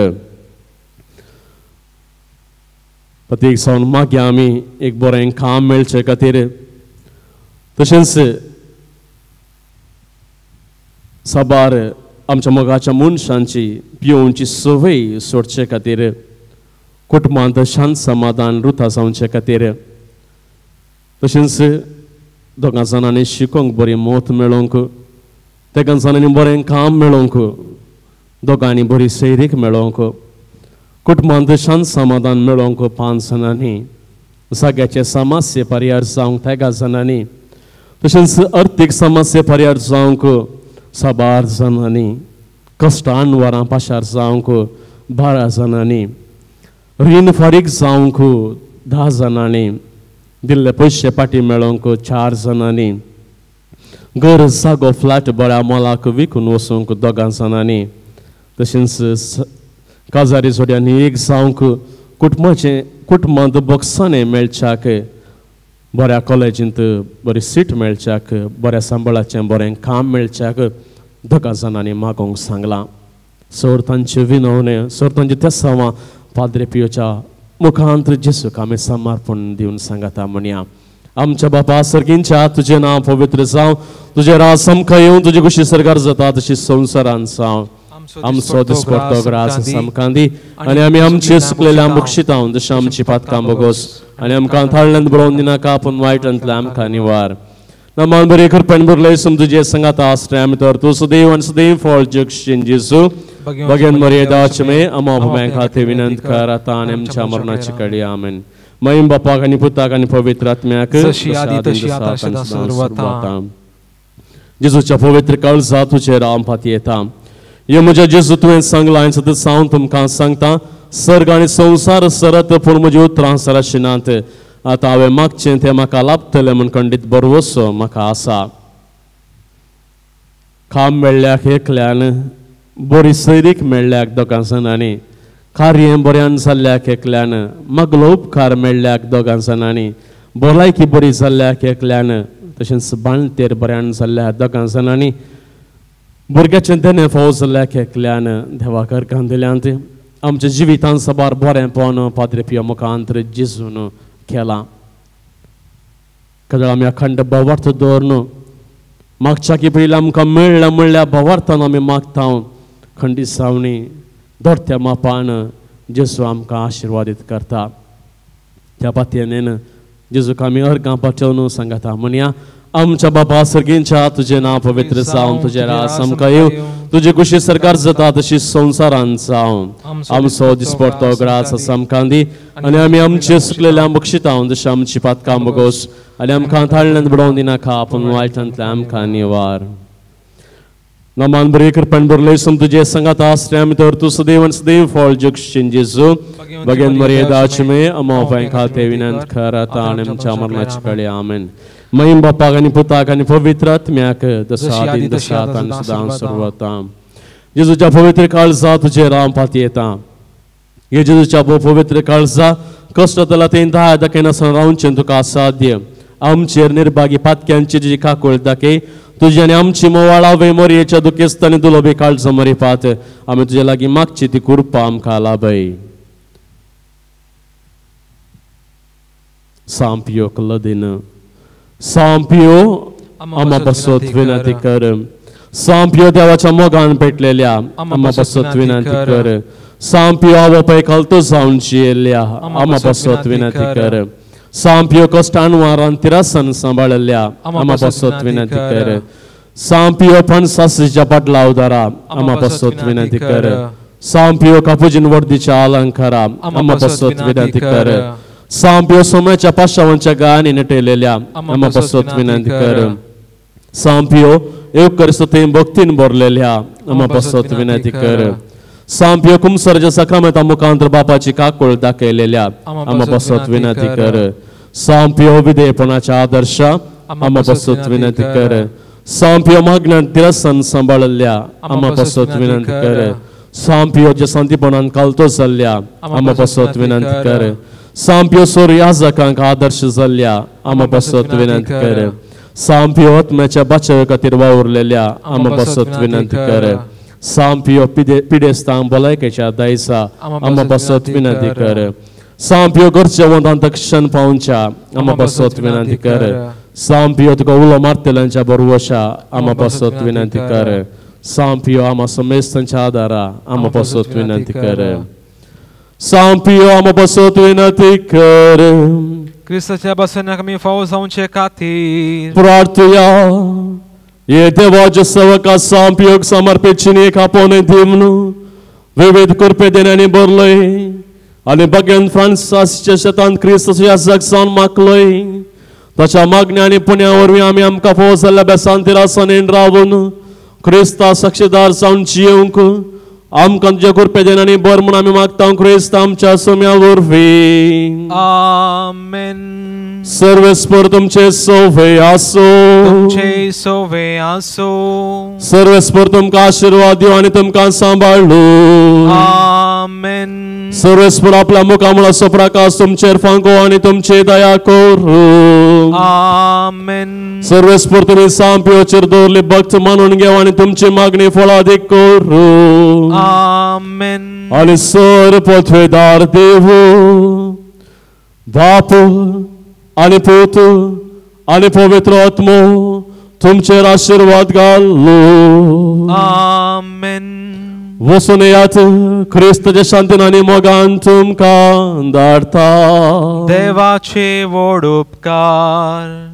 प्रत्येक सावन मागया आमी एक बरें काम मेळचे खातीर तशेंच साबार आमच्या मोगाच्या मनशांची पियोवची सवय सोडचे खातीर कुटुंबांत शांत समाधान रुथा जावचे खातीर तशेंच दोगां जाणांनी शिकोवंक बरी मोत मेळोवंक तेगा जाणांनी बरें काम मेळोवंक दोगांनी बरी सैरीक मेळोवंक कुटुंबांत शांत समाधान मेळोवंक 5 जाणांनी जाग्याचे समस्ये पर्याय जावंक तेगा जाणांनी तशेंच अर्थीक समस्ये पर्याय जावंक साबार जाणांनी कश्टान वरां पाशार जावंक 12 जाणांनी रीण फारीक जावंक 10 जाणांनी दिल्ले पयशे पाटी मेळोवंक 4 जाणांनी घर जागो फ्लॅट बऱ्या मोलाक विकून वचूंक 2 जाणांनी तशेंच काजारी जोड्यांनी एक जावंक कुटुंबांत बक्षांनी मेळच्याक बऱ्या कॉलेजींत बरी सीट मेळच्याक बऱ्या सांबाळाचें बरें काम मेळच्याक 2 जाणांनी मागोवंक सांगलां सर तांचे विनवणे सर तांचे तेसावां पाद्रे पियोच्या मुखांत जेसूक आमी समर्पण दिवन सांगता म्हणया आमच्या बापा सर्गींच्या तुजें नांव पवित्र जावं तुजें राज समका येवं तुजी कुशी सरकार जाता तशी संवसारांत जावं आमचो दिसपट्टो ग्रास समकां दी आनी आमी आमचे सुकलेल्या मुक्षितां जशें आमची पातकां बोगोस आनी आमकां थाळ्यांत बुडोवन दिनाका आपूण वायटांतल्या आमकां निवार नमान बरे करपण बरले सम तुजे संगाता आसरे आमी तर तूं सदैव आनी सदैव फळ जगशीन जेजू भगवान मर्यादाचे मे अमा भूमें खाते विनंत कर आता आनी आमच्या मरणाची कडी आमेन महिम बापाक आनी पुताक आनी पवित्र आत्म्याक जशी आदी तशी आता सदा सर्वथा जेजूच्या पवित्र काळजा तुजे राम पाती येता ये म्हज्या जेजू तुवें सांगलां आनी सतत हांव तुमकां सांगता सर्ग आनी संवसार सरत पूण म्हजी उतरां सरशिनात आतां हांवें मागचें तें म्हाका लाभतलें म्हूण खंडीत बरवसो म्हाका आसा काम मेळ्ळ्याक एकल्यान बरी सैरीक मेळ्ळ्याक 2 जाणांनी कार्य बऱ्यान जाल्ल्याक एकल्यान मागलो उपकार मेळ्ळ्याक 2 जाणांनी भलायकी बरी जाल्ल्याक एकल्यान तशेंच बाणतेर बऱ्यान जाल्ल्याक 2 जाणांनी भुरग्याचें देणें फावो जाल्ल्याक एकल्यान देवा करकांदिल्यांत आमच्या जिवितांत सबार बरेंपण पाद्रे पियो मुखांत जेजून केलां कदळ आमी अखंड भावार्थ दवरन मागच्या की पयलीं आमकां मेळ्ळें म्हणल्यार भावार्थान आमी मागता खंडी सावणी धोडत्या मापान जेजू आमकां आशिर्वादीत करता त्या पातयेन जेजूक आमी अर्गां पाठोवन सांगता म्हणया आमच्या बापा सर्गींच्या तुजें नांव पवित्र जावं तुजें राज समका येवं तुजी कुशी सरकार जाता तशी संवसारांत जावं आमचो दिसपट्टो ग्रास समकां दी आनी आमी आमचे सुकलेल्या बक्षितां जशें आमची पातकां बोगोस आनी आमकां थाळ्यांत बुडोवन दिनाका आपूण वायटांतल्या आमकां निवार नमान बरे करपण बरले सम तुजे संगाता आसरे आमी तर तूं सदैव आनी सदैव फळ जगशीन जेजू भगवान मर्यादाचे मे अमा भूमें खाते विनंत कर आता आनी आमच्या मरणाची कडी आमेन महिम बापाक आनी पुताक आनी पवित्र आत्म्याक जशा आदी तशा आता आनी सदां सर्वथा जेजूच्या पवित्र काळजा तुजे राम पाती येता हे जेजूच्या पवित्र काळजा कष्ट जाला तें धा दाखय नासतना रावचें तुका असाध्य आमचेर निर्भागी पातक्यांची जी काकूळ दाखय तुजी आनी आमची मोवाळावे मोरयेच्या दुखेस्तांनी दुलोबी काळजा मरी पात आमी तुजे लागीं मागची ती कृपा आमकां लाभय सांपियो कलदीन सांपियो आमा बसोत विनंती कर सांपियो देवाच्या मोगान पेटलेल्या आमा बसोत विनंती कर सांपियो आवो पै कलतो जावन जियेल्या आमा बसोत विनंती कर सांपियो कष्टान वारान तिरासन सांबाळल्या आमा बसोत विनंती कर सांपियो पणसासीच्या पाटला उदारा आमा बसोत विनंती कर सांपियो कापुजीन वर्दीच्या अलंकारा आमा बसोत विनंती कर सांपियो सोम्याच्या पाशावांच्या गाणी नटयलेल्या आमा बसोत विनंती कर सांपियो येवकरिस्तें भक्तीन भरलेल्या आमा बसोत विनंती कर सांपियो कुमसरच्या सक्रमेता मुखांतर बापाची काकूळ दाखयलेल्या आमा बसोत विनंती कर सांपियो विधेयपणाच्या आदर्श आमा बसोत विनंती कर सांपियो मागण्यान तिरसन सांबाळल्या आमा बसोत विनंती कर सांपियो जे संतीपणान कालतो जाल्ल्या आमा बसोत विनंती कर सांपियो सोर याजकांक आदर्श जाल्ल्या आमा बसोत विनंती कर सांपियो आत्म्याच्या बाचावे खातीर वावुरलेल्या आमा बसोत विनंती कर सांपियो पिडेस्तांक भलायकेच्या दायसा आमा बसोत विनंती कर सांपियो घरच्या वंदांत क्षण पावच्या आमा बसोत विनंती कर सांपियो तुका उलो मारतेल्यांच्या बरवशा आमा बसोत विनंती कर सांपियो आमा समेस्तांच्या आदारा आमा बसोत विनंती कर सांपियो आमा बसोत विनंती कर क्रिस्ताच्या बसण्याक आमी फावो जावचे खातीर प्रार्थया ये देवाच्या सेवका सांपियोक समर्पित एक आपोवन दिवन विविध कृपे देण्यानी भरलय आनी भगवान फ्रांसासच्या शेतांत क्रिस्ताच्या जगसान मागलय ताच्या मागण्या आनी पुण्या वरवीं आमी आमकां फावो जाल्ल्या बेसान तिरासनेन रावून क्रिस्ता साक्षीदार जावन जियेवंक आमकां तुज्या कृपेन आनी बर म्हूण आमी मागता क्रिस्त आमच्या सोम्या वरवीं. आमेन. सर्वेस्पर तुमचे सोवे आसो. तुमचे सोवे आसो. सर्वेस्पर तुमकां आशीर्वाद दिवं आनी तुमकां सांबाळू. आमेन. सर्वेस्पर आपल्या मुखामुळ असो प्रकाश तुमचेर फांको आनी तुमची दया करूं. आमेन. सर्वेस्पर तुमी सांपिवचेर दवरली भक्त मानून घेव आनी तुमची मागणी फळादीक करूं. आमेन. आनी सर पथवेदार देव बाप आनी पूत आनी पवित्र आत्मो तुमचेर आशीर्वाद घालो. आमेन. वचून येयात क्रिस्ताच्या शांतीन आनी मोगान तुमकां धाडटा. देवाचे व्हड उपकार.